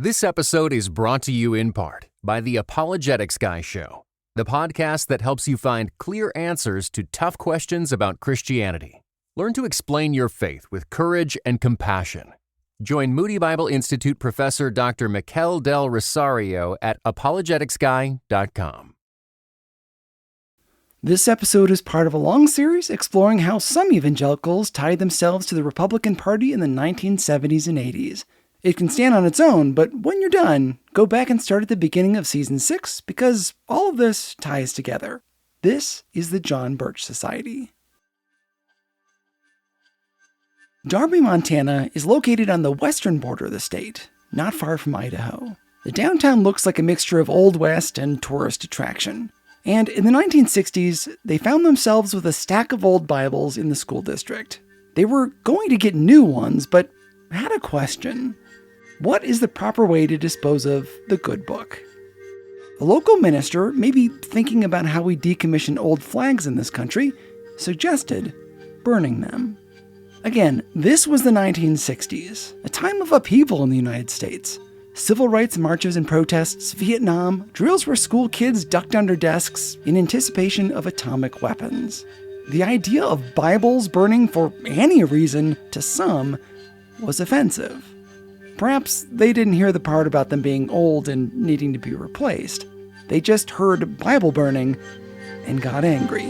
This episode is brought to you in part by the Apologetics Guy Show, the podcast that helps you find clear answers to tough questions about Christianity. Learn to explain your faith with courage and compassion. Join Moody Bible Institute professor Dr. Mikel Del Rosario at apologeticsguy.com. This episode is part of a long series exploring how some evangelicals tied themselves to the Republican Party in the 1970s and 80s. It can stand on its own, but when you're done, go back and start at the beginning of Season 6 because all of this ties together. This is the John Birch Society. Darby, Montana is located on the western border of the state, not far from Idaho. The downtown looks like a mixture of Old West and tourist attraction. And in the 1960s, they found themselves with a stack of old Bibles in the school district. They were going to get new ones, but had a question. What is the proper way to dispose of the good book? A local minister, maybe thinking about how we decommission old flags in this country, suggested burning them. Again, this was the 1960s, a time of upheaval in the United States. Civil rights marches and protests, Vietnam, drills where school kids ducked under desks in anticipation of atomic weapons. The idea of Bibles burning for any reason, to some, was offensive. Perhaps they didn't hear the part about them being old and needing to be replaced. They just heard Bible burning and got angry.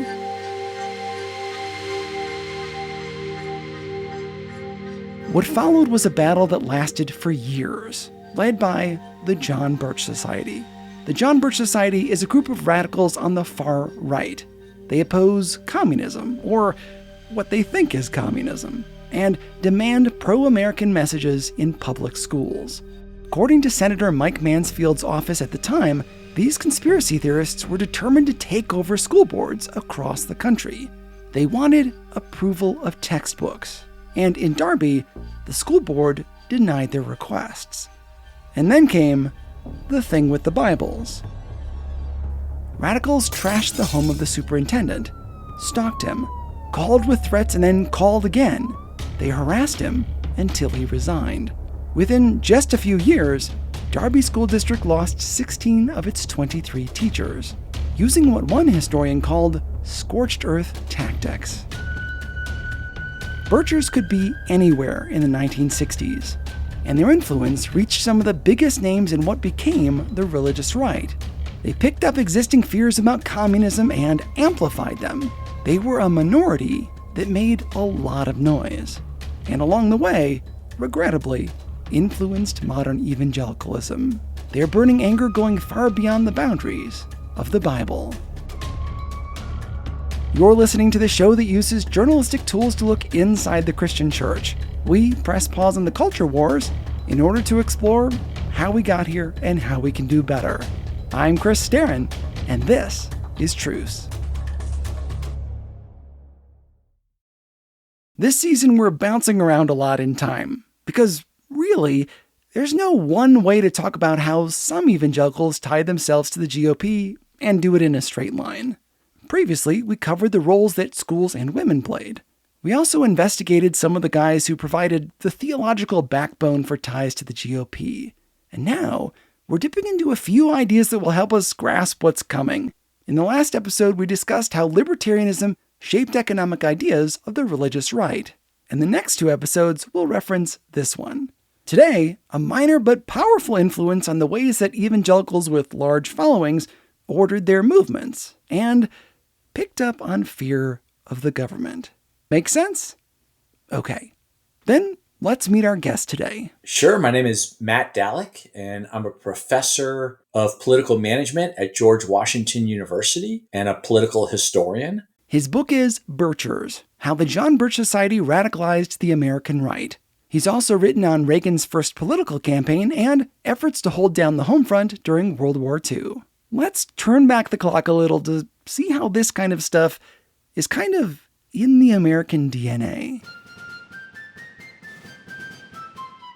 What followed was a battle that lasted for years, led by the John Birch Society. The John Birch Society is a group of radicals on the far right. They oppose communism, or what they think is communism, and demand pro-American messages in public schools. According to Senator Mike Mansfield's office at the time, these conspiracy theorists were determined to take over school boards across the country. They wanted approval of textbooks, and in Darby, the school board denied their requests. And then came the thing with the Bibles. Radicals trashed the home of the superintendent, stalked him, called with threats, and then called again. They harassed him until he resigned. Within just a few years, Darby School District lost 16 of its 23 teachers, using what one historian called scorched earth tactics. Birchers could be anywhere in the 1960s, and their influence reached some of the biggest names in what became the religious right. They picked up existing fears about communism and amplified them. They were a minority that made a lot of noise, and along the way, regrettably, influenced modern evangelicalism. Their burning anger going far beyond the boundaries of the Bible. You're listening to the show that uses journalistic tools to look inside the Christian church. We press pause on the culture wars in order to explore how we got here and how we can do better. I'm Chris Staron, and this is Truce. This season, we're bouncing around a lot in time, because really, there's no one way to talk about how some evangelicals tie themselves to the GOP and do it in a straight line. Previously, we covered the roles that schools and women played. We also investigated some of the guys who provided the theological backbone for ties to the GOP. And now, we're dipping into a few ideas that will help us grasp what's coming. In the last episode, we discussed how libertarianism shaped economic ideas of the religious right. And the next two episodes will reference this one. Today, a minor but powerful influence on the ways that evangelicals with large followings ordered their movements and picked up on fear of the government. Make sense? Okay. Then let's meet our guest today. Sure. My name is Matt Dallek, and I'm a professor of political management at George Washington University and a political historian. His book is Birchers: How the John Birch Society Radicalized the American Right. He's also written on Reagan's first political campaign and efforts to hold down the home front during World War II. Let's turn back the clock a little to see how this kind of stuff is kind of in the American DNA.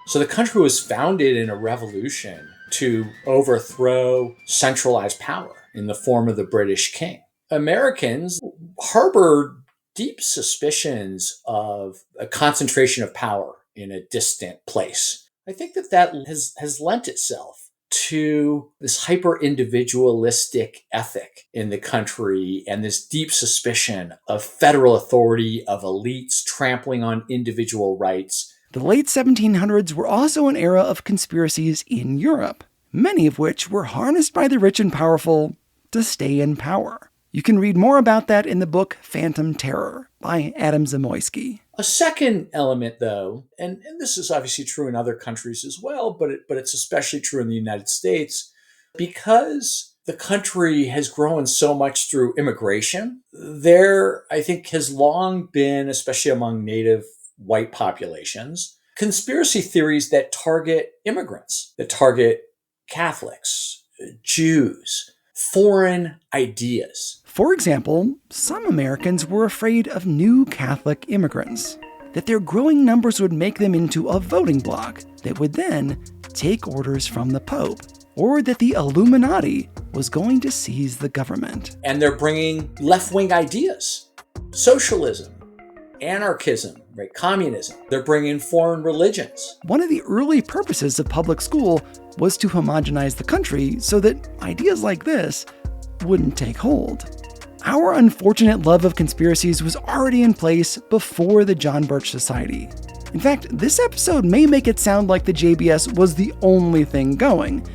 So the country was founded in a revolution to overthrow centralized power in the form of the British king. Americans harbored deep suspicions of a concentration of power in a distant place. I think that has lent itself to this hyper-individualistic ethic in the country and this deep suspicion of federal authority, of elites trampling on individual rights. The late 1700s were also an era of conspiracies in Europe, many of which were harnessed by the rich and powerful to stay in power. You can read more about that in the book Phantom Terror by Adam Zamoyski. A second element, though, and this is obviously true in other countries as well, but it's especially true in the United States, because the country has grown so much through immigration. There, I think, has long been, especially among native white populations, conspiracy theories that target immigrants, that target Catholics, Jews, foreign ideas. For example, some Americans were afraid of new Catholic immigrants, that their growing numbers would make them into a voting bloc that would then take orders from the Pope, or that the Illuminati was going to seize the government. And they're bringing left-wing ideas, socialism, anarchism, right, communism. They're bringing foreign religions. One of the early purposes of public school was to homogenize the country so that ideas like this wouldn't take hold. Our unfortunate love of conspiracies was already in place before the John Birch Society. In fact, this episode may make it sound like the JBS was the only thing going.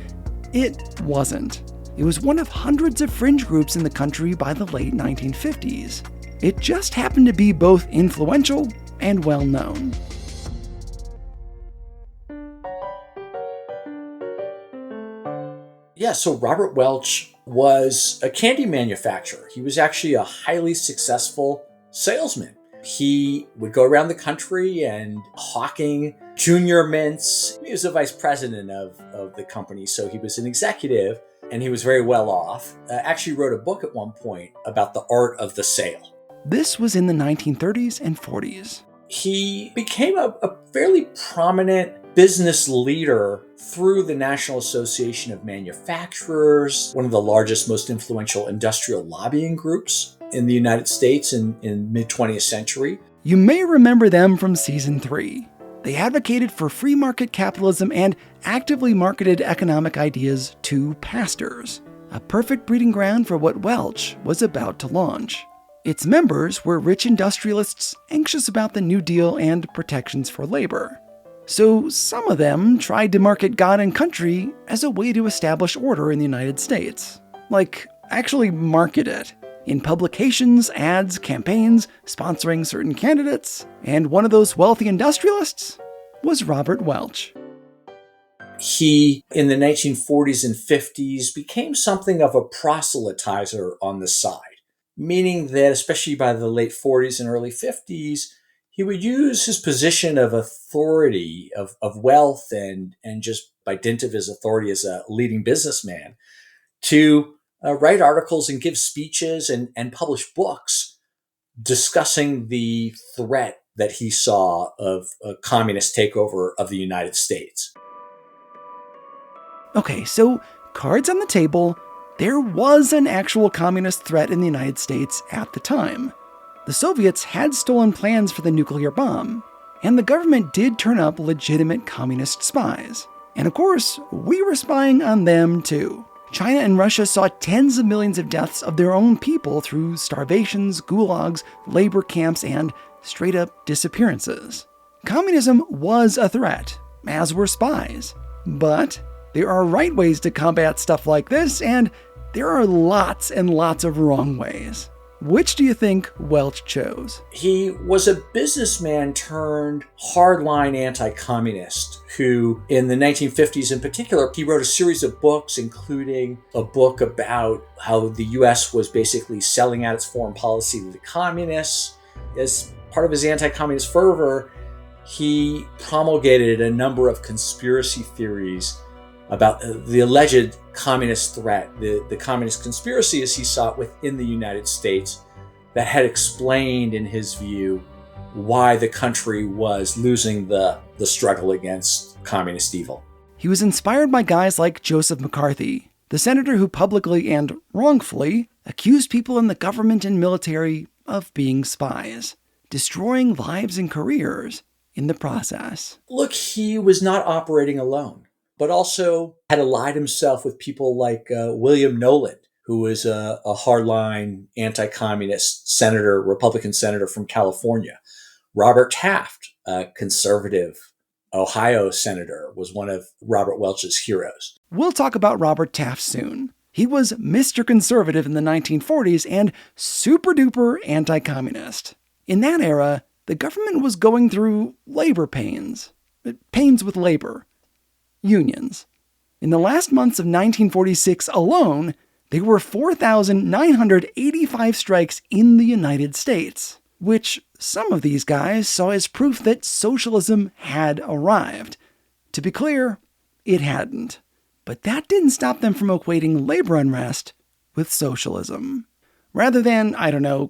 It wasn't. It was one of hundreds of fringe groups in the country by the late 1950s. It just happened to be both influential and well-known. Yeah, so Robert Welch was a candy manufacturer. He was actually a highly successful salesman. He would go around the country and hawking junior mints. He was the vice president of the company, so he was an executive, and he was very well off. Actually wrote a book at one point about the art of the sale. This was in the 1930s and 40s. He became a fairly prominent business leader through the National Association of Manufacturers, one of the largest, most influential industrial lobbying groups in the United States in mid-20th century. You may remember them from season 3. They advocated for free market capitalism and actively marketed economic ideas to pastors, a perfect breeding ground for what Welch was about to launch. Its members were rich industrialists anxious about the New Deal and protections for labor. So some of them tried to market God and country as a way to establish order in the United States. Like, actually market it. In publications, ads, campaigns, sponsoring certain candidates. And one of those wealthy industrialists was Robert Welch. He, in the 1940s and 50s, became something of a proselytizer on the side. Meaning that, especially by the late 40s and early 50s, he would use his position of authority, of wealth, and just by dint of his authority as a leading businessman, to write articles and give speeches and publish books discussing the threat that he saw of a communist takeover of the United States. Okay, so cards on the table, there was an actual communist threat in the United States at the time. The Soviets had stolen plans for the nuclear bomb, and the government did turn up legitimate communist spies. And of course, we were spying on them too. China and Russia saw tens of millions of deaths of their own people through starvations, gulags, labor camps, and straight-up disappearances. Communism was a threat, as were spies. But there are right ways to combat stuff like this, and there are lots and lots of wrong ways. Which do you think Welch chose? He was a businessman turned hardline anti-communist who, in the 1950s in particular, he wrote a series of books, including a book about how the U.S. was basically selling out its foreign policy to the communists. As part of his anti-communist fervor, he promulgated a number of conspiracy theories about the alleged communist threat, the communist conspiracy as he saw it within the United States, that had explained, in his view, why the country was losing the struggle against communist evil. He was inspired by guys like Joseph McCarthy, the senator who publicly and wrongfully accused people in the government and military of being spies, destroying lives and careers in the process. Look, he was not operating alone, but also had allied himself with people like William Nolan, who was a hardline anti-communist senator, Republican senator from California. Robert Taft, a conservative Ohio senator, was one of Robert Welch's heroes. We'll talk about Robert Taft soon. He was Mr. Conservative in the 1940s and super duper anti-communist. In that era, the government was going through labor pains. Pains with labor. Unions. In the last months of 1946 alone, there were 4,985 strikes in the United States, which some of these guys saw as proof that socialism had arrived. To be clear, it hadn't. But that didn't stop them from equating labor unrest with socialism. Rather than,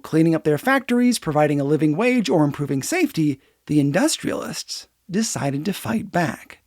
cleaning up their factories, providing a living wage, or improving safety, the industrialists decided to fight back.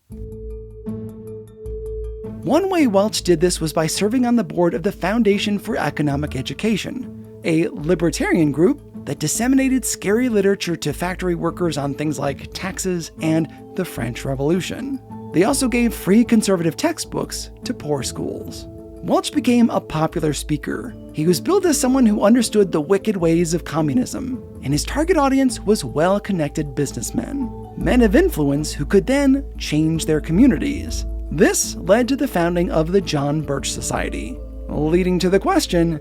One way Welch did this was by serving on the board of the Foundation for Economic Education, a libertarian group that disseminated scary literature to factory workers on things like taxes and the French Revolution. They also gave free conservative textbooks to poor schools. Welch became a popular speaker. He was billed as someone who understood the wicked ways of communism, and his target audience was well-connected businessmen, men of influence who could then change their communities. This led to the founding of the John Birch Society, leading to the question,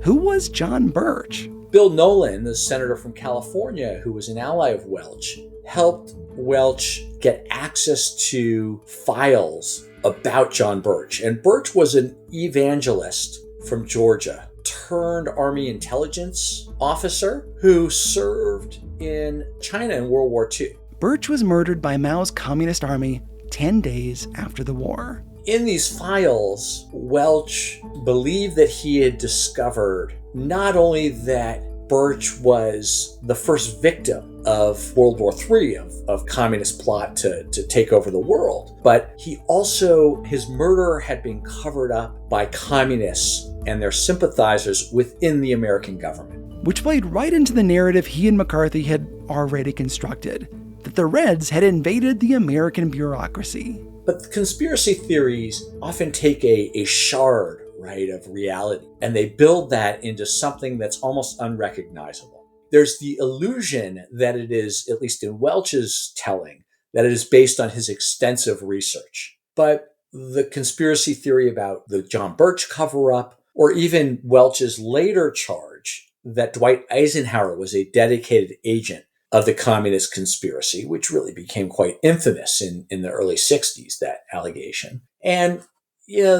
who was John Birch? Bill Nolan, the senator from California who was an ally of Welch, helped Welch get access to files about John Birch. And Birch was an evangelist from Georgia, turned Army intelligence officer who served in China in World War II. Birch was murdered by Mao's Communist Army 10 days after the war. In these files, Welch believed that he had discovered not only that Birch was the first victim of World War III, of communist plot to take over the world, but his murder had been covered up by communists and their sympathizers within the American government. Which played right into the narrative he and McCarthy had already constructed, that the Reds had invaded the American bureaucracy. But conspiracy theories often take a shard, right, of reality, and they build that into something that's almost unrecognizable. There's the illusion that it is, at least in Welch's telling, that it is based on his extensive research. But the conspiracy theory about the John Birch cover-up, or even Welch's later charge that Dwight Eisenhower was a dedicated agent of the communist conspiracy, which really became quite infamous in the early 60s, that allegation. And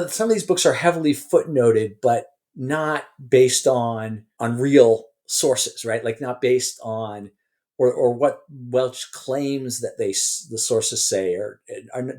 some of these books are heavily footnoted, but not based on real sources, right? Like not based on or what Welch claims that the sources say or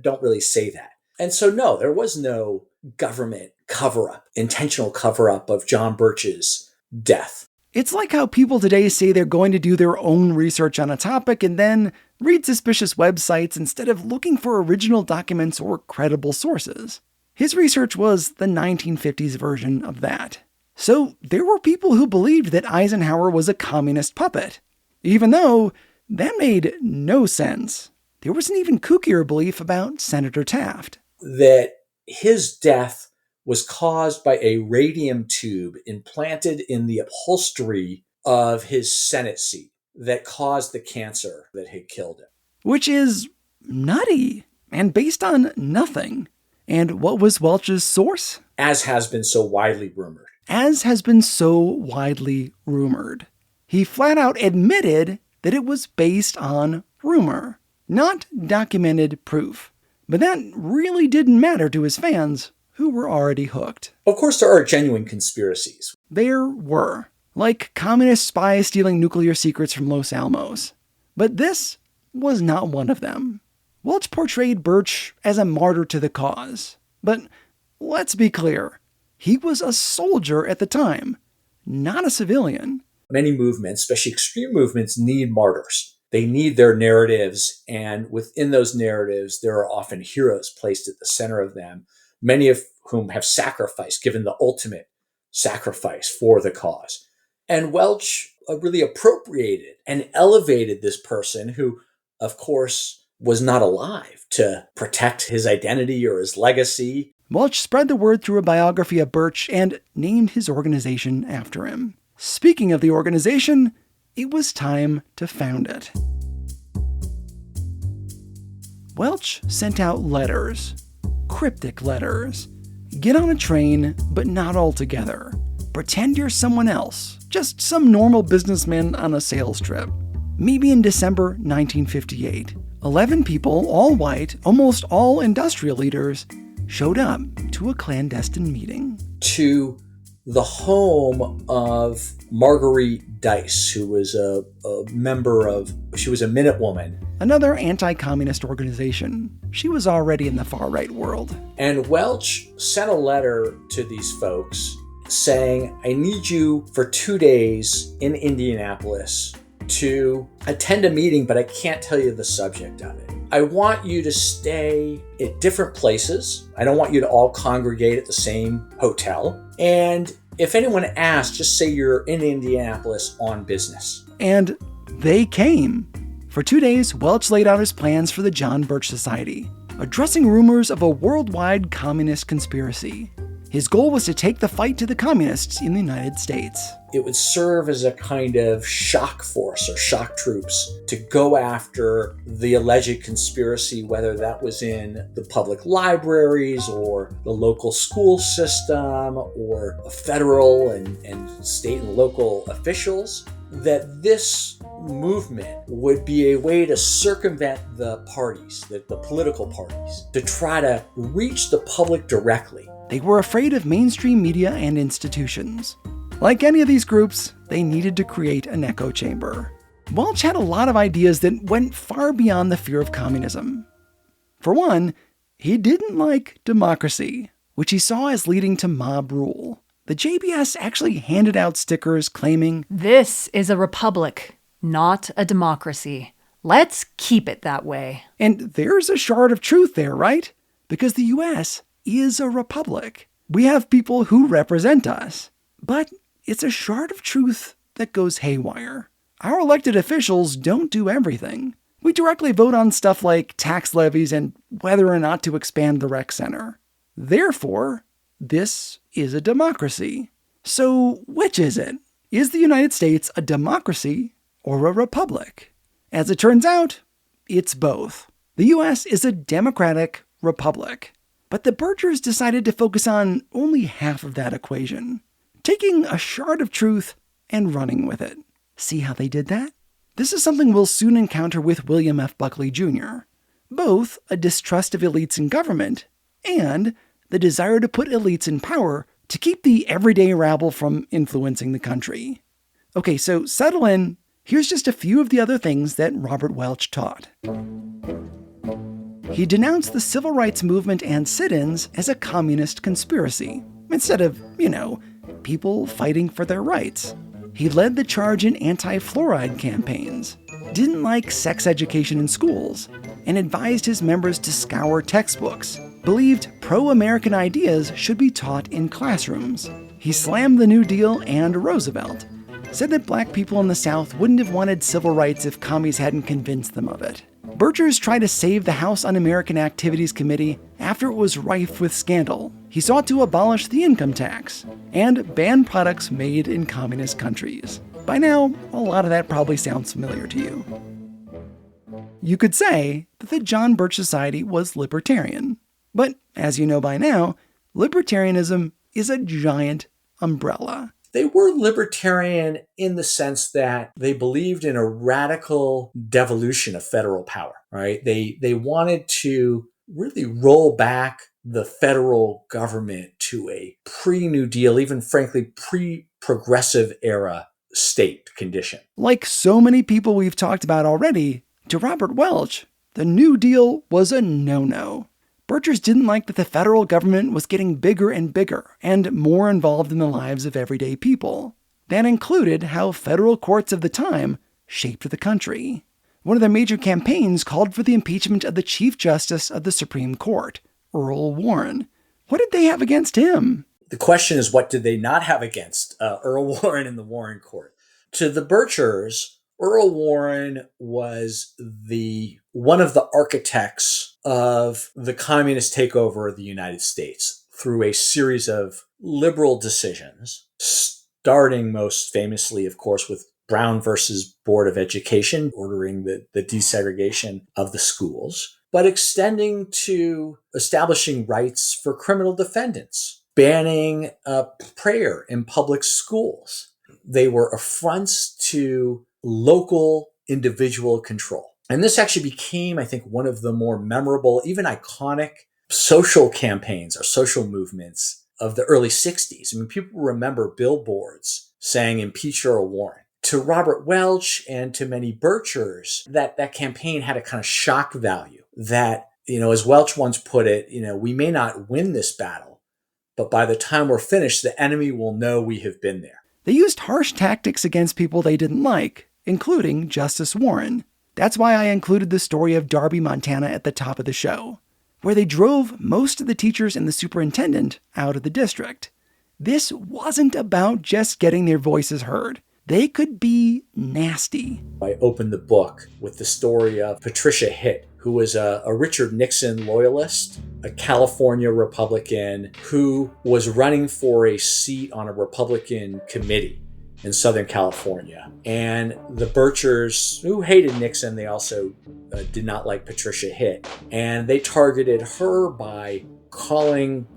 don't really say that. And so no, there was no government cover-up, intentional cover-up of John Birch's death. It's like how people today say they're going to do their own research on a topic and then read suspicious websites instead of looking for original documents or credible sources. His research was the 1950s version of that. So there were people who believed that Eisenhower was a communist puppet, even though that made no sense. There was an even kookier belief about Senator Taft. That his death was caused by a radium tube implanted in the upholstery of his Senate seat that caused the cancer that had killed him. Which is nutty and based on nothing. And what was Welch's source? As has been so widely rumored. He flat out admitted that it was based on rumor, not documented proof. But that really didn't matter to his fans, who were already hooked. Of course, there are genuine conspiracies. There were, like communist spies stealing nuclear secrets from Los Alamos. But this was not one of them. Welch portrayed Birch as a martyr to the cause. But let's be clear, he was a soldier at the time, not a civilian. Many movements, especially extreme movements, need martyrs. They need their narratives, and within those narratives, there are often heroes placed at the center of them, many of whom have sacrificed, given the ultimate sacrifice for the cause. And Welch really appropriated and elevated this person who of course, was not alive to protect his identity or his legacy. Welch spread the word through a biography of Birch and named his organization after him. Speaking of the organization, it was time to found it. Welch sent out letters. Cryptic letters. Get on a train, but not all together. Pretend you're someone else, just some normal businessman on a sales trip. Maybe in December 1958, 11 people, all white, almost all industrial leaders, showed up to a clandestine meeting. To the home of Marguerite Dice, who was a member of, she was a Minutewoman. Another anti-communist organization. She was already in the far-right world. And Welch sent a letter to these folks saying, I need you for 2 days in Indianapolis to attend a meeting, but I can't tell you the subject of it. I want you to stay at different places. I don't want you to all congregate at the same hotel. And if anyone asks, just say you're in Indianapolis on business. And they came. For 2 days, Welch laid out his plans for the John Birch Society, addressing rumors of a worldwide communist conspiracy. His goal was to take the fight to the communists in the United States. It would serve as a kind of shock force or shock troops to go after the alleged conspiracy, whether that was in the public libraries or the local school system or federal and state and local officials, that this movement would be a way to circumvent the parties, the political parties, to try to reach the public directly. They were afraid of mainstream media and institutions. Like any of these groups, they needed to create an echo chamber. Welch had a lot of ideas that went far beyond the fear of communism. For one, he didn't like democracy, which he saw as leading to mob rule. The JBS actually handed out stickers claiming, "This is a republic, not a democracy. Let's keep it that way." And there's a shard of truth there, right? Because the US is a republic. We have people who represent us. But it's a shard of truth that goes haywire. Our elected officials don't do everything. We directly vote on stuff like tax levies and whether or not to expand the rec center. Therefore, this is a democracy. So which is it? Is the United States a democracy or a republic? As it turns out, it's both. The US is a democratic republic. But the Birchers decided to focus on only half of that equation, taking a shard of truth and running with it. See how they did that? This is something we'll soon encounter with William F. Buckley Jr. Both a distrust of elites in government and the desire to put elites in power to keep the everyday rabble from influencing the country. Okay, so settle in. Here's just a few of the other things that Robert Welch taught. He denounced the civil rights movement and sit-ins as a communist conspiracy, instead of, people fighting for their rights. He led the charge in anti-fluoride campaigns, didn't like sex education in schools, and advised his members to scour textbooks, believed pro-American ideas should be taught in classrooms. He slammed the New Deal and Roosevelt, said that black people in the South wouldn't have wanted civil rights if commies hadn't convinced them of it. Birchers tried to save the House Un-American Activities Committee after it was rife with scandal. He sought to abolish the income tax and ban products made in communist countries. By now, a lot of that probably sounds familiar to you. You could say that the John Birch Society was libertarian. But as you know by now, libertarianism is a giant umbrella. They were libertarian in the sense that they believed in a radical devolution of federal power, right? They wanted to really roll back the federal government to a pre-New Deal, even frankly, pre-progressive era state condition. Like so many people we've talked about already, to Robert Welch, the New Deal was a no-no. Birchers didn't like that the federal government was getting bigger and bigger and more involved in the lives of everyday people. That included how federal courts of the time shaped the country. One of their major campaigns called for the impeachment of the Chief Justice of the Supreme Court, Earl Warren. What did they have against him? The question is, what did they not have against Earl Warren in the Warren Court? To the Birchers, Earl Warren was one of the architects of the communist takeover of the United States through a series of liberal decisions, starting most famously, of course, with Brown versus Board of Education, ordering the desegregation of the schools, but extending to establishing rights for criminal defendants, banning prayer in public schools. They were affronts to local individual control. And this actually became, I think, one of the more memorable, even iconic social campaigns or social movements of the early 60s. I mean, people remember billboards saying impeach Earl Warren. To Robert Welch and to many Birchers, that campaign had a kind of shock value that, as Welch once put it, we may not win this battle, but by the time we're finished, the enemy will know we have been there. They used harsh tactics against people they didn't like, including Justice Warren. That's why I included the story of Darby, Montana at the top of the show, where they drove most of the teachers and the superintendent out of the district. This wasn't about just getting their voices heard. They could be nasty. I opened the book with the story of Patricia Hitt, who was a Richard Nixon loyalist, a California Republican who was running for a seat on a Republican committee in Southern California. And the Birchers, who hated Nixon, they also did not like Patricia Hitt. And they targeted her by calling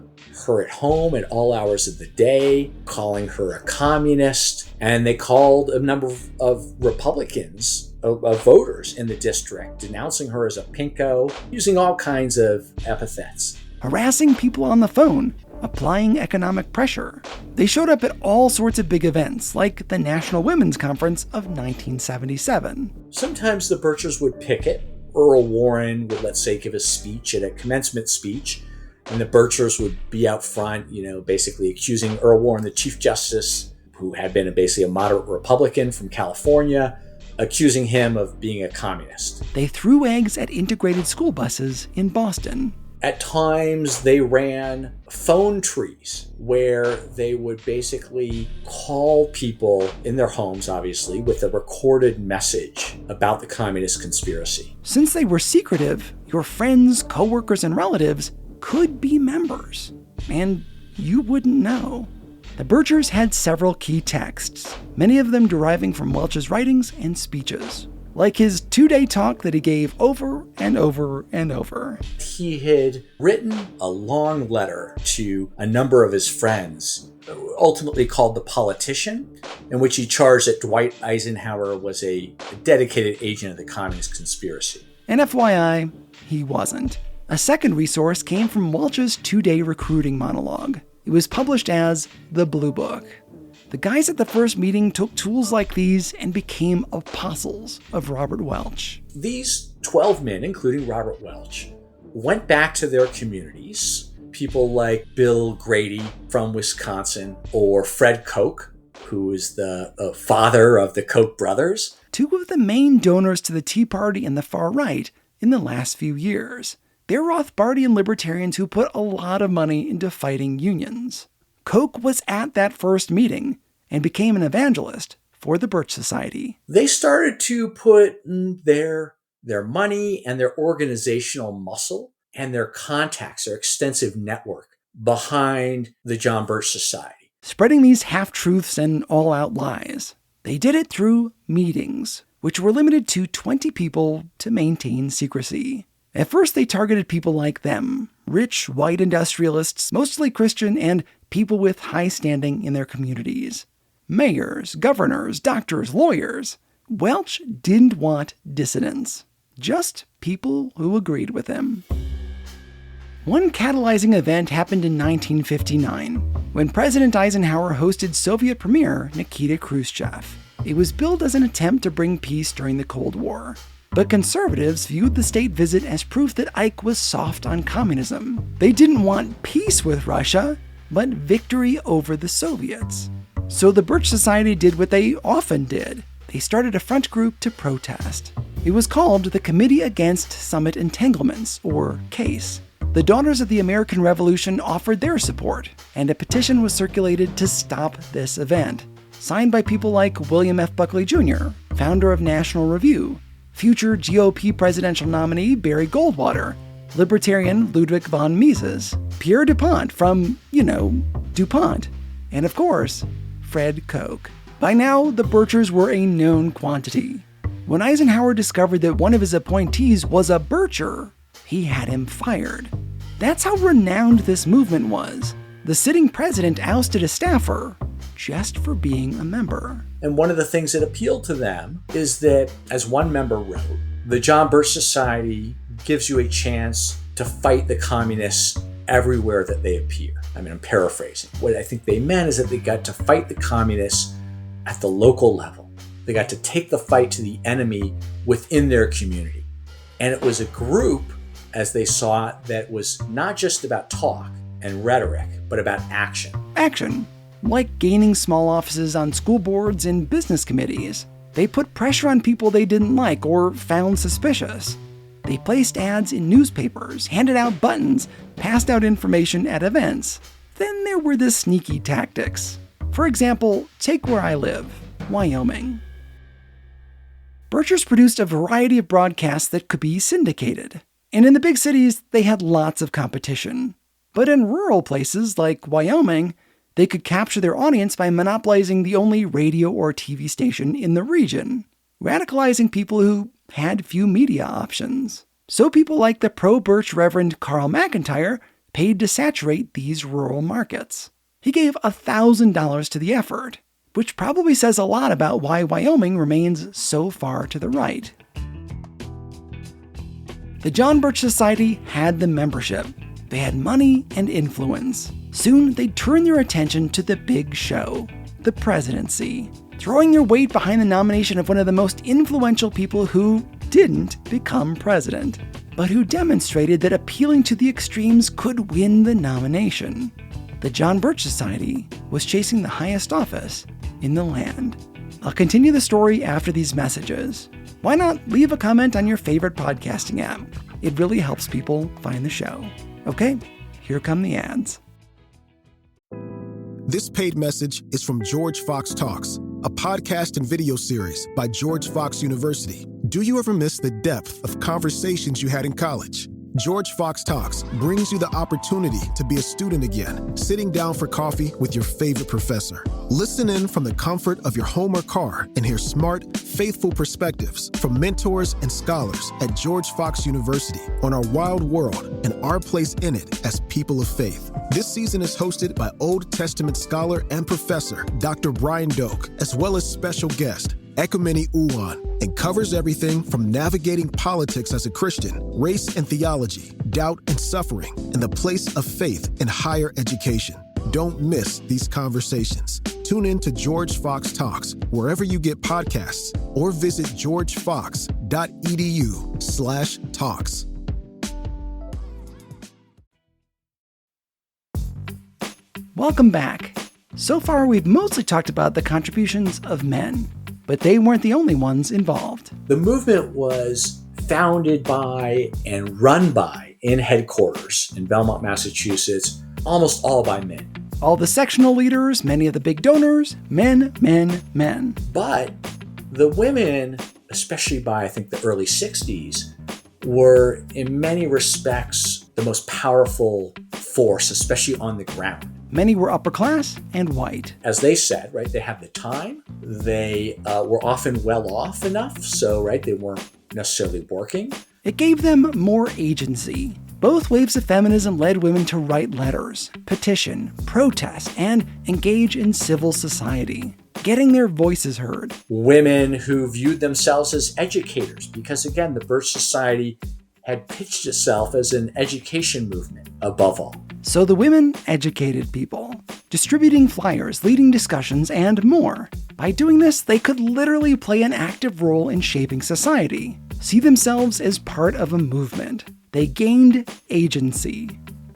her at home at all hours of the day, calling her a communist, and they called a number of Republicans, of voters in the district, denouncing her as a pinko, using all kinds of epithets. Harassing people on the phone, applying economic pressure. They showed up at all sorts of big events, like the National Women's Conference of 1977. Sometimes the Birchers would picket. Earl Warren would, let's say, give a speech at a commencement speech, and the Birchers would be out front, basically accusing Earl Warren, the Chief Justice, who had been basically a moderate Republican from California, accusing him of being a communist. They threw eggs at integrated school buses in Boston. At times, they ran phone trees where they would basically call people in their homes, obviously, with a recorded message about the communist conspiracy. Since they were secretive, your friends, coworkers, and relatives could be members, and you wouldn't know. The Birchers had several key texts, many of them deriving from Welch's writings and speeches, like his 2-day talk that he gave over and over and over. He had written a long letter to a number of his friends, ultimately called The Politician, in which he charged that Dwight Eisenhower was a dedicated agent of the communist conspiracy. And FYI, he wasn't. A second resource came from Welch's 2-day recruiting monologue. It was published as The Blue Book. The guys at the first meeting took tools like these and became apostles of Robert Welch. These 12 men, including Robert Welch, went back to their communities. People like Bill Grady from Wisconsin, or Fred Koch, who is the father of the Koch brothers. Two of the main donors to the Tea Party and the far right in the last few years. They're Rothbardian libertarians who put a lot of money into fighting unions. Koch was at that first meeting and became an evangelist for the Birch Society. They started to put their money and their organizational muscle and their contacts, their extensive network, behind the John Birch Society. Spreading these half-truths and all-out lies. They did it through meetings, which were limited to 20 people to maintain secrecy. At first, they targeted people like them, rich, white industrialists, mostly Christian, and people with high standing in their communities. Mayors, governors, doctors, lawyers. Welch didn't want dissidents, just people who agreed with him. One catalyzing event happened in 1959, when President Eisenhower hosted Soviet Premier Nikita Khrushchev. It was billed as an attempt to bring peace during the Cold War. But conservatives viewed the state visit as proof that Ike was soft on communism. They didn't want peace with Russia, but victory over the Soviets. So the Birch Society did what they often did. They started a front group to protest. It was called the Committee Against Summit Entanglements, or CASE. The Daughters of the American Revolution offered their support, and a petition was circulated to stop this event. signed by people like William F. Buckley Jr., founder of National Review, future GOP presidential nominee Barry Goldwater, libertarian Ludwig von Mises, Pierre DuPont from, DuPont, and of course, Fred Koch. By now, the Birchers were a known quantity. When Eisenhower discovered that one of his appointees was a Bircher, he had him fired. That's how renowned this movement was. The sitting president ousted a staffer just for being a member. And one of the things that appealed to them is that, as one member wrote, the John Birch Society gives you a chance to fight the communists everywhere that they appear. I mean, I'm paraphrasing. What I think they meant is that they got to fight the communists at the local level. They got to take the fight to the enemy within their community. And it was a group, as they saw it, that was not just about talk and rhetoric, but about action. Action. Like gaining small offices on school boards and business committees. They put pressure on people they didn't like or found suspicious. They placed ads in newspapers, handed out buttons, passed out information at events. Then there were the sneaky tactics. For example, take where I live, Wyoming. Birchers produced a variety of broadcasts that could be syndicated. And in the big cities, they had lots of competition. But in rural places like Wyoming, they could capture their audience by monopolizing the only radio or TV station in the region, radicalizing people who had few media options. So people like the pro-Birch Reverend Carl McIntyre paid to saturate these rural markets. He gave $1,000 to the effort, which probably says a lot about why Wyoming remains so far to the right. The John Birch Society had the membership. They had money and influence. Soon, they'd turn their attention to the big show, the presidency, throwing their weight behind the nomination of one of the most influential people who didn't become president, but who demonstrated that appealing to the extremes could win the nomination. The John Birch Society was chasing the highest office in the land. I'll continue the story after these messages. Why not leave a comment on your favorite podcasting app? It really helps people find the show. Okay, here come the ads. This paid message is from George Fox Talks, a podcast and video series by George Fox University. Do you ever miss the depth of conversations you had in college? George Fox Talks brings you the opportunity to be a student again, sitting down for coffee with your favorite professor. Listen in from the comfort of your home or car and hear smart, faithful perspectives from mentors and scholars at George Fox University on our wild world and our place in it as people of faith. This season is hosted by Old Testament scholar and professor Dr. Brian Doak, as well as special guest Ekumeni Uwan, and covers everything from navigating politics as a Christian, race and theology, doubt and suffering, and the place of faith in higher education. Don't miss these conversations. Tune in to George Fox Talks wherever you get podcasts or visit georgefox.edu/talks. Welcome back. So far, we've mostly talked about the contributions of men, but they weren't the only ones involved. The movement was founded by and run by, in headquarters in Belmont, Massachusetts, almost all by men. All the sectional leaders, many of the big donors, men. But the women, especially by, I think, the early 60s, were in many respects the most powerful force, especially on the ground. Many were upper class and white. As they said, right, they had the time. They were often well off enough, so, right, they weren't necessarily working. It gave them more agency. Both waves of feminism led women to write letters, petition, protest, and engage in civil society, getting their voices heard. Women who viewed themselves as educators, because again, the Birch Society had pitched itself as an education movement above all. So the women educated people, distributing flyers, leading discussions, and more. By doing this, they could literally play an active role in shaping society, see themselves as part of a movement. They gained agency,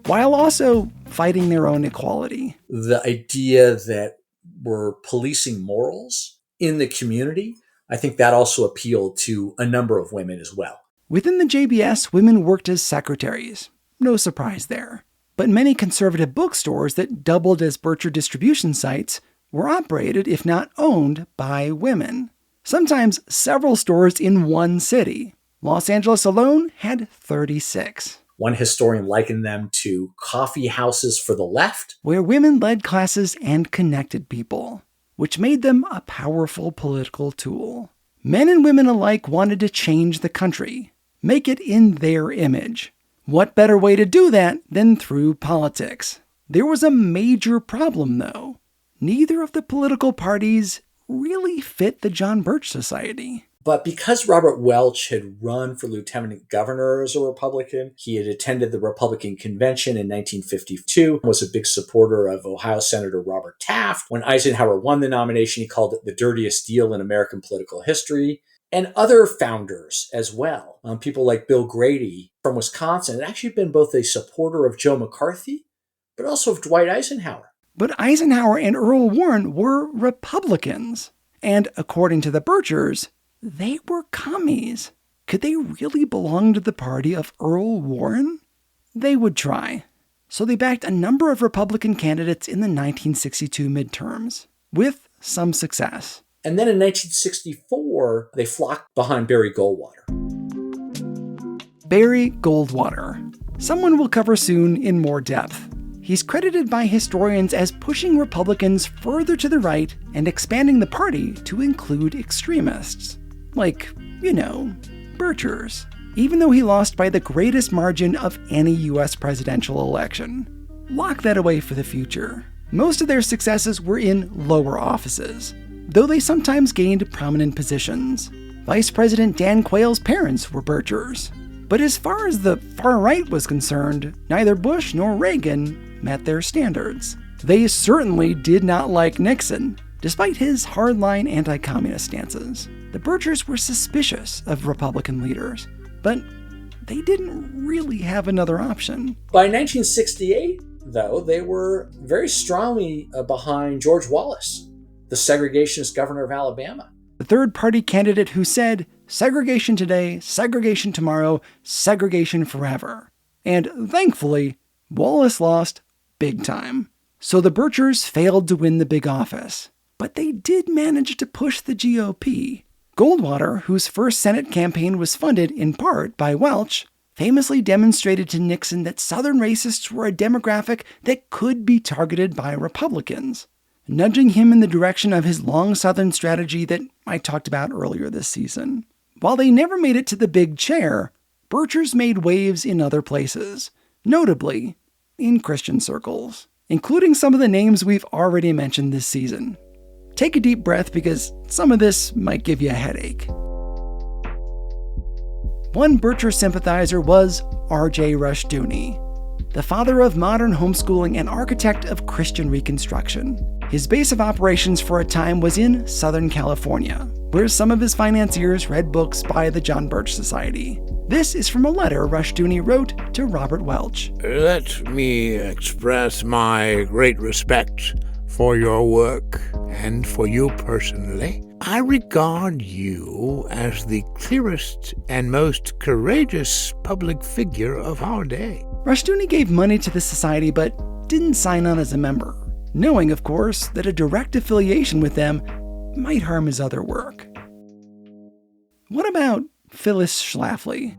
while also fighting their own equality. The idea that we're policing morals in the community, I think that also appealed to a number of women as well. Within the JBS, women worked as secretaries. No surprise there. But many conservative bookstores that doubled as Bircher distribution sites were operated, if not owned, by women. Sometimes several stores in one city. Los Angeles alone had 36. One historian likened them to coffee houses for the left, where women led classes and connected people, which made them a powerful political tool. Men and women alike wanted to change the country, make it in their image. What better way to do that than through politics? There was a major problem, though. Neither of the political parties really fit the John Birch Society. But because Robert Welch had run for lieutenant governor as a Republican, he had attended the Republican convention in 1952, was a big supporter of Ohio Senator Robert Taft. When Eisenhower won the nomination, he called it the dirtiest deal in American political history. And other founders as well. People like Bill Grady from Wisconsin had actually been both a supporter of Joe McCarthy, but also of Dwight Eisenhower. But Eisenhower and Earl Warren were Republicans. And according to the Birchers, they were commies. Could they really belong to the party of Earl Warren? They would try. So they backed a number of Republican candidates in the 1962 midterms, with some success. And then in 1964, they flocked behind Barry Goldwater. Barry Goldwater. Someone we'll cover soon in more depth. He's credited by historians as pushing Republicans further to the right and expanding the party to include extremists. Like, Birchers. Even though he lost by the greatest margin of any U.S. presidential election. Lock that away for the future. Most of their successes were in lower offices, though they sometimes gained prominent positions. Vice President Dan Quayle's parents were Birchers. But as far as the far right was concerned, neither Bush nor Reagan met their standards. They certainly did not like Nixon, despite his hardline anti-communist stances. The Birchers were suspicious of Republican leaders, but they didn't really have another option. By 1968, though, they were very strongly behind George Wallace, the segregationist governor of Alabama. The third-party candidate who said, segregation today, segregation tomorrow, segregation forever. And thankfully, Wallace lost big time. So the Birchers failed to win the big office. But they did manage to push the GOP. Goldwater, whose first Senate campaign was funded in part by Welch, famously demonstrated to Nixon that Southern racists were a demographic that could be targeted by Republicans, nudging him in the direction of his long Southern strategy that I talked about earlier this season. While they never made it to the big chair, Birchers made waves in other places, notably in Christian circles, including some of the names we've already mentioned this season. Take a deep breath because some of this might give you a headache. One Bircher sympathizer was R.J. Rushdoony, the father of modern homeschooling and architect of Christian Reconstruction. His base of operations for a time was in Southern California, where some of his financiers read books by the John Birch Society. This is from a letter Rushdoony wrote to Robert Welch. Let me express my great respect for your work and for you personally. I regard you as the clearest and most courageous public figure of our day. Rushdoony gave money to the society but didn't sign on as a member, knowing, of course, that a direct affiliation with them might harm his other work. What about Phyllis Schlafly,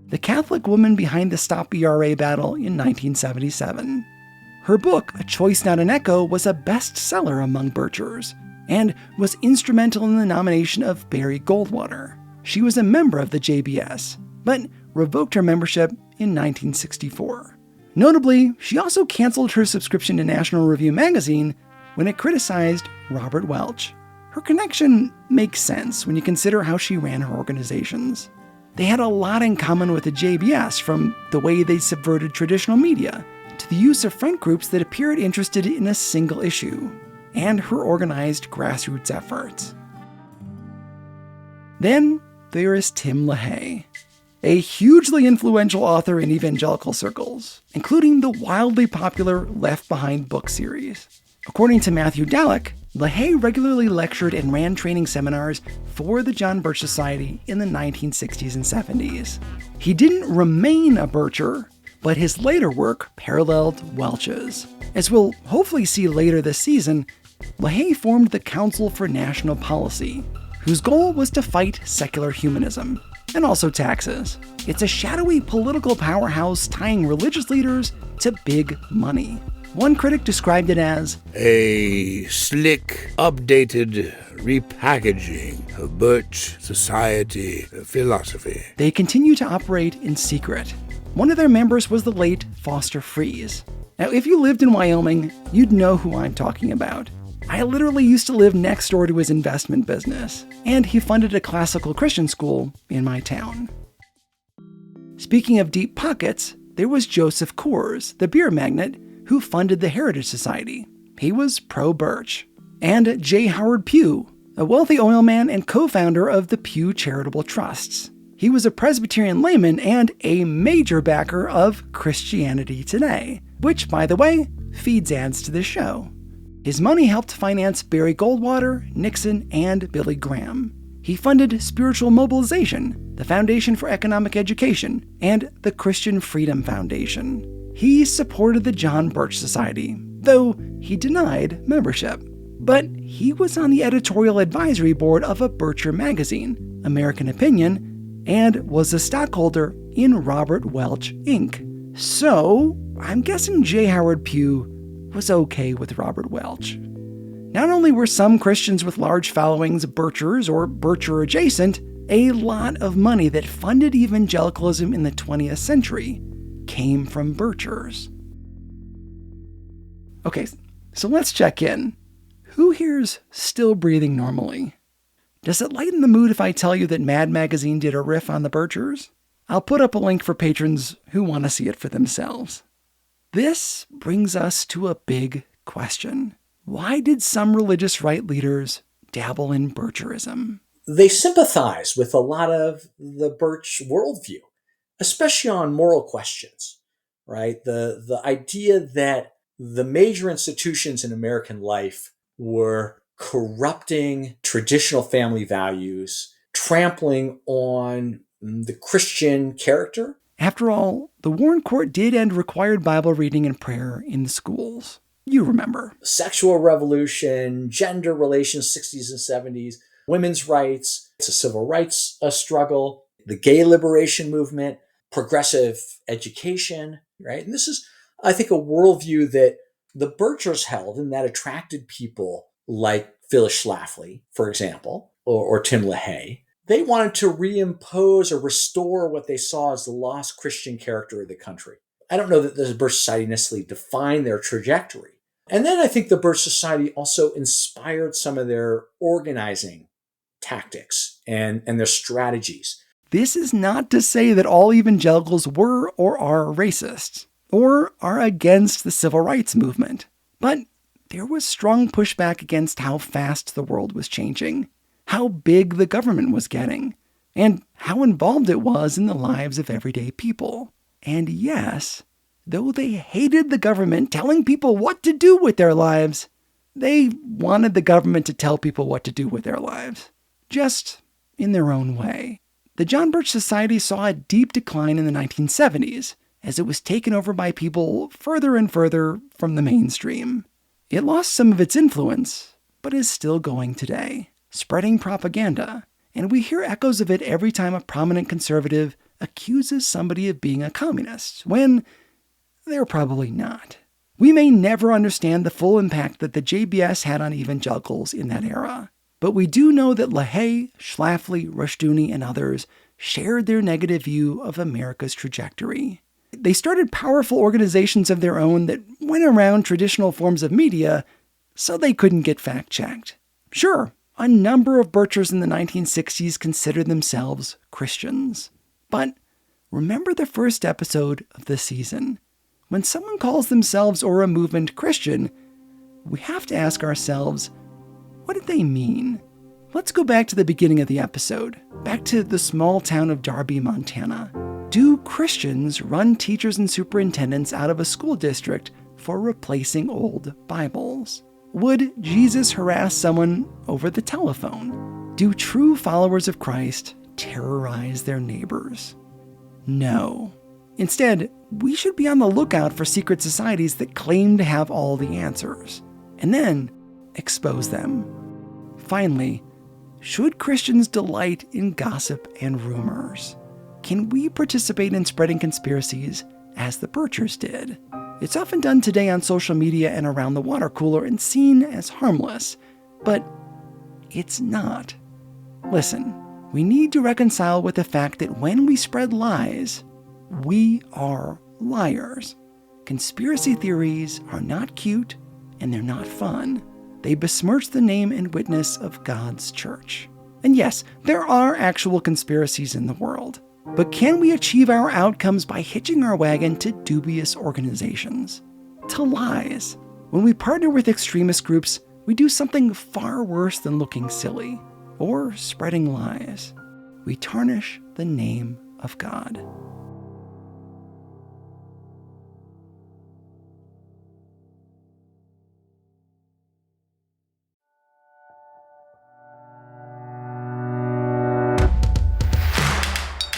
the Catholic woman behind the Stop ERA battle in 1977? Her book, A Choice Not an Echo, was a bestseller among Birchers and was instrumental in the nomination of Barry Goldwater. She was a member of the JBS, but revoked her membership in 1964. Notably, she also canceled her subscription to National Review magazine when it criticized Robert Welch. Her connection makes sense when you consider how she ran her organizations. They had a lot in common with the JBS, from the way they subverted traditional media to the use of front groups that appeared interested in a single issue, and her organized grassroots efforts. Then there is Tim LaHaye, a hugely influential author in evangelical circles, including the wildly popular Left Behind book series. According to Matthew Dallek, LaHaye regularly lectured and ran training seminars for the John Birch Society in the 1960s and 70s. He didn't remain a Bircher, but his later work paralleled Welch's. As we'll hopefully see later this season, LaHaye formed the Council for National Policy, whose goal was to fight secular humanism, and also taxes. It's a shadowy political powerhouse tying religious leaders to big money. One critic described it as a slick, updated repackaging of Birch Society philosophy. They continue to operate in secret. One of their members was the late Foster Friess. Now, if you lived in Wyoming, you'd know who I'm talking about. I literally used to live next door to his investment business, and he funded a classical Christian school in my town. Speaking of deep pockets, there was Joseph Coors, the beer magnate, who funded the Heritage Society. He was pro-Birch. And J. Howard Pugh, a wealthy oil man and co-founder of the Pew Charitable Trusts. He was a Presbyterian layman and a major backer of Christianity Today, which, by the way, feeds ads to this show. His money helped finance Barry Goldwater, Nixon, and Billy Graham. He funded Spiritual Mobilization, the Foundation for Economic Education, and the Christian Freedom Foundation. He supported the John Birch Society, though he denied membership. But he was on the editorial advisory board of a Bircher magazine, American Opinion, and was a stockholder in Robert Welch, Inc. So, I'm guessing J. Howard Pugh was okay with Robert Welch. Not only were some Christians with large followings Birchers or Bircher adjacent, a lot of money that funded evangelicalism in the 20th century came from Birchers. Okay, so let's check in. Who here's still breathing normally? Does it lighten the mood if I tell you that Mad Magazine did a riff on the Birchers? I'll put up a link for patrons who want to see it for themselves. This brings us to a big question. Why did some religious right leaders dabble in Bircherism? They sympathize with a lot of the Birch worldview, especially on moral questions, right? The idea that the major institutions in American life were corrupting traditional family values, trampling on the Christian character. After all, the Warren Court did end required Bible reading and prayer in the schools. You remember. Sexual revolution, gender relations, 60s and 70s, women's rights, it's a civil rights struggle, the gay liberation movement, progressive education, right? And this is, I think, a worldview that the Birchers held and that attracted people like Phyllis Schlafly, for example, or Tim LaHaye. They wanted to reimpose or restore what they saw as the lost Christian character of the country. I don't know that the Birch Society necessarily defined their trajectory. And then I think the Birch Society also inspired some of their organizing tactics and their strategies. This is not to say that all evangelicals were or are racist, or are against the civil rights movement. But there was strong pushback against how fast the world was changing, how big the government was getting, and how involved it was in the lives of everyday people. And yes, though they hated the government telling people what to do with their lives, they wanted the government to tell people what to do with their lives, just in their own way. The John Birch Society saw a deep decline in the 1970s as it was taken over by people further and further from the mainstream. It lost some of its influence, but is still going today, spreading propaganda, and we hear echoes of it every time a prominent conservative accuses somebody of being a communist, when they're probably not. We may never understand the full impact that the JBS had on evangelicals in that era, but we do know that LaHaye, Schlafly, Rushdoony, and others shared their negative view of America's trajectory. They started powerful organizations of their own that went around traditional forms of media so they couldn't get fact-checked. Sure, a number of Birchers in the 1960s considered themselves Christians. But remember the first episode of the season. When someone calls themselves or a movement Christian, we have to ask ourselves, what did they mean? Let's go back to the beginning of the episode, back to the small town of Darby, Montana. Do Christians run teachers and superintendents out of a school district for replacing old Bibles? Would Jesus harass someone over the telephone? Do true followers of Christ terrorize their neighbors? No. Instead, we should be on the lookout for secret societies that claim to have all the answers. And then, expose them. Finally, should Christians delight in gossip and rumors? Can we participate in spreading conspiracies as the Birchers did? It's often done today on social media and around the water cooler and seen as harmless, but it's not. Listen, we need to reconcile with the fact that when we spread lies, we are liars. Conspiracy theories are not cute and they're not fun. They besmirch the name and witness of God's church. And yes, there are actual conspiracies in the world. But can we achieve our outcomes by hitching our wagon to dubious organizations? To lies? When we partner with extremist groups, we do something far worse than looking silly or spreading lies. We tarnish the name of God.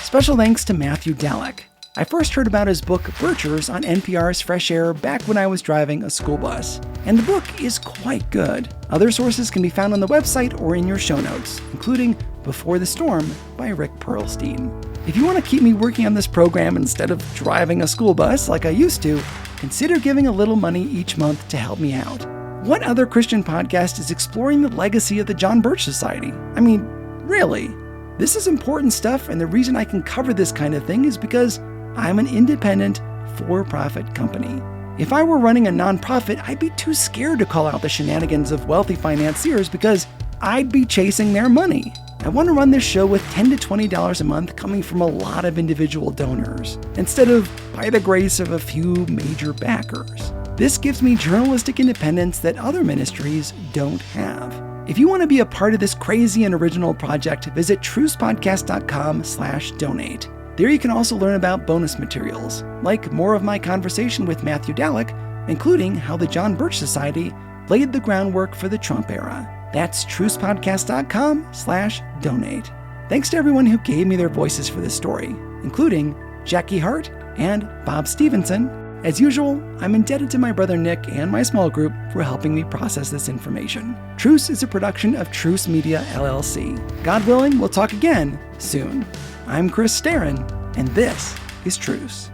Special thanks to Matthew Dallek. I first heard about his book Birchers on NPR's Fresh Air back when I was driving a school bus, and the book is quite good. Other sources can be found on the website or in your show notes, including Before the Storm by Rick Perlstein. If you want to keep me working on this program instead of driving a school bus like I used to, consider giving a little money each month to help me out. What other Christian podcast is exploring the legacy of the John Birch Society? I mean, really? This is important stuff, and the reason I can cover this kind of thing is because I'm an independent, for-profit company. If I were running a nonprofit, I'd be too scared to call out the shenanigans of wealthy financiers because I'd be chasing their money. I want to run this show with $10 to $20 a month coming from a lot of individual donors, instead of by the grace of a few major backers. This gives me journalistic independence that other ministries don't have. If you want to be a part of this crazy and original project, visit trucepodcast.com/donate. There you can also learn about bonus materials, like more of my conversation with Matthew Dallek, including how the John Birch Society laid the groundwork for the Trump era. That's trucepodcast.com/donate. Thanks to everyone who gave me their voices for this story, including Jackie Hart and Bob Stevenson. As usual, I'm indebted to my brother Nick and my small group for helping me process this information. Truce is a production of Truce Media, LLC. God willing, we'll talk again soon. I'm Chris Starin, and this is Truce.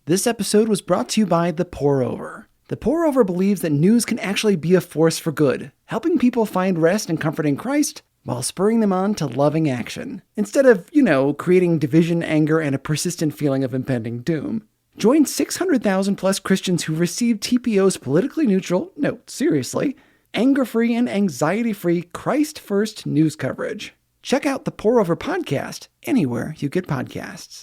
This episode was brought to you by The Pour-Over. The Pour-Over believes that news can actually be a force for good, helping people find rest and comfort in Christ while spurring them on to loving action, instead of, creating division, anger, and a persistent feeling of impending doom. Join 600,000 plus Christians who receive TPO's politically neutral, no, seriously, anger-free and anxiety-free Christ-first news coverage. Check out the Pour-Over podcast anywhere you get podcasts.